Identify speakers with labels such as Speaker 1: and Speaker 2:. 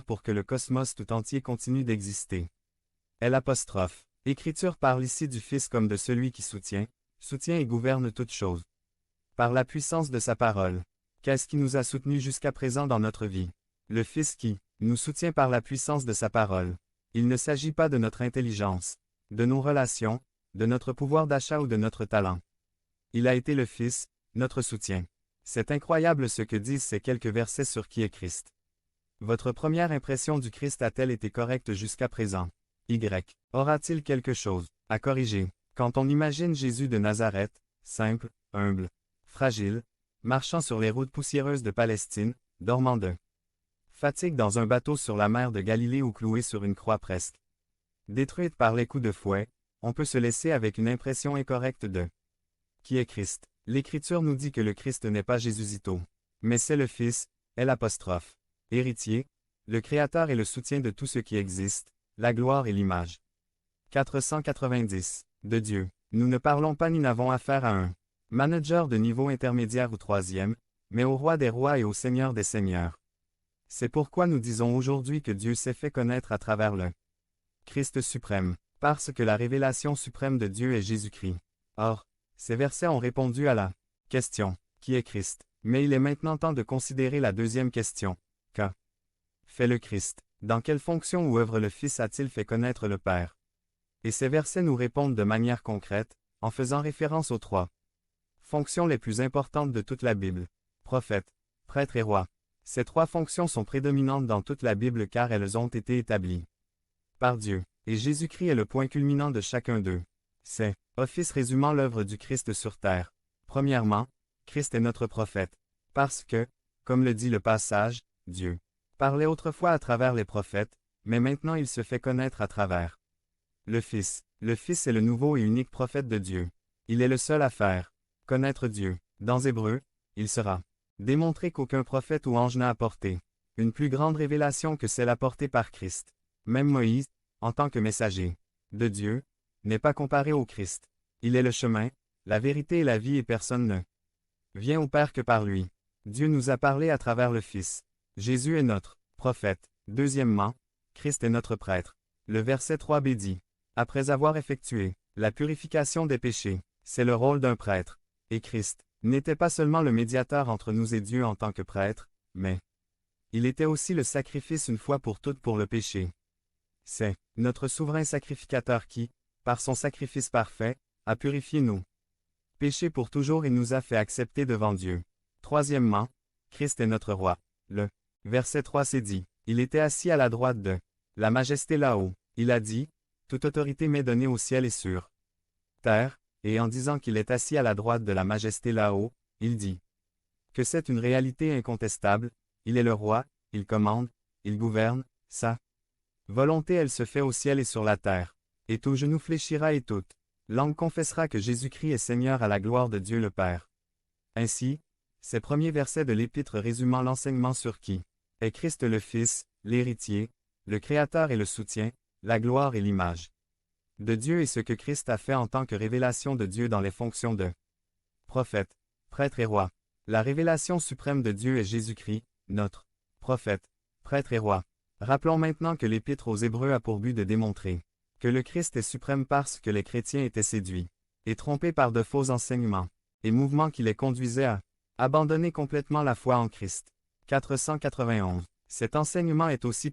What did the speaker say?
Speaker 1: pour que le cosmos tout entier continue d'exister. L'apostrophe. Écriture parle ici du Fils comme de celui qui soutient et gouverne toutes choses. Par la puissance de sa parole. Qu'est-ce qui nous a soutenus jusqu'à présent dans notre vie? Le Fils qui nous soutient par la puissance de sa parole. Il ne s'agit pas de notre intelligence, de nos relations, de notre pouvoir d'achat ou de notre talent. Il a été le Fils, notre soutien. C'est incroyable ce que disent ces quelques versets sur qui est Christ. Votre première impression du Christ a-t-elle été correcte jusqu'à présent? Aura-t-il quelque chose à corriger? Quand on imagine Jésus de Nazareth, simple, humble, fragile, marchant sur les routes poussiéreuses de Palestine, dormant de fatigue dans un bateau sur la mer de Galilée ou cloué sur une croix presque détruite par les coups de fouet, on peut se laisser avec une impression incorrecte de qui est Christ. L'Écriture nous dit que le Christ n'est pas Jésusito, mais c'est le Fils, l'apostrophe, héritier, le Créateur et le soutien de tout ce qui existe, la gloire et l'image. 490. De Dieu. Nous ne parlons pas ni n'avons affaire à un manager de niveau intermédiaire ou troisième, mais au roi des rois et au seigneur des seigneurs. C'est pourquoi nous disons aujourd'hui que Dieu s'est fait connaître à travers le Christ suprême, parce que la révélation suprême de Dieu est Jésus-Christ. Or, ces versets ont répondu à la question, qui est Christ? Mais il est maintenant temps de considérer la deuxième question. Que fait le Christ? Dans quelle fonction ou œuvre le Fils a-t-il fait connaître le Père? Et ces versets nous répondent de manière concrète, en faisant référence aux trois fonctions les plus importantes de toute la Bible. Prophète, prêtre et roi. Ces trois fonctions sont prédominantes dans toute la Bible car elles ont été établies par Dieu, et Jésus-Christ est le point culminant de chacun d'eux. C'est office résumant l'œuvre du Christ sur terre. Premièrement, Christ est notre prophète, parce que, comme le dit le passage, Dieu parlait autrefois à travers les prophètes, mais maintenant il se fait connaître à travers le Fils. Le Fils est le nouveau et unique prophète de Dieu. Il est le seul à faire connaître Dieu. Dans Hébreux, il sera démontré qu'aucun prophète ou ange n'a apporté une plus grande révélation que celle apportée par Christ. Même Moïse, en tant que messager de Dieu, n'est pas comparé au Christ. Il est le chemin, la vérité et la vie et personne ne vient au Père que par lui. Dieu nous a parlé à travers le Fils. Jésus est notre prophète. Deuxièmement, Christ est notre prêtre. Le verset 3b dit, après avoir effectué la purification des péchés, c'est le rôle d'un prêtre. Et Christ n'était pas seulement le médiateur entre nous et Dieu en tant que prêtre, mais il était aussi le sacrifice une fois pour toutes pour le péché. C'est notre souverain sacrificateur qui, par son sacrifice parfait, a purifié nos péchés pour toujours et nous a fait accepter devant Dieu. Troisièmement, Christ est notre roi. Le verset 3 s'est dit, il était assis à la droite de la majesté là-haut. Il a dit, toute autorité m'est donnée au ciel et sur terre, et en disant qu'il est assis à la droite de la majesté là-haut, il dit que c'est une réalité incontestable, il est le roi, il commande, il gouverne, sa volonté elle se fait au ciel et sur la terre. Et tout genou fléchira et toute langue confessera que Jésus-Christ est Seigneur à la gloire de Dieu le Père. Ainsi, ces premiers versets de l'Épître résumant l'enseignement sur qui est Christ le Fils, l'héritier, le Créateur et le soutien, la gloire et l'image de Dieu et ce que Christ a fait en tant que révélation de Dieu dans les fonctions de prophète, prêtre et roi. La révélation suprême de Dieu est Jésus-Christ, notre prophète, prêtre et roi. Rappelons maintenant que l'Épître aux Hébreux a pour but de démontrer que le Christ est suprême parce que les chrétiens étaient séduits et trompés par de faux enseignements et mouvements qui les conduisaient à abandonner complètement la foi en Christ. 491. Cet enseignement est aussi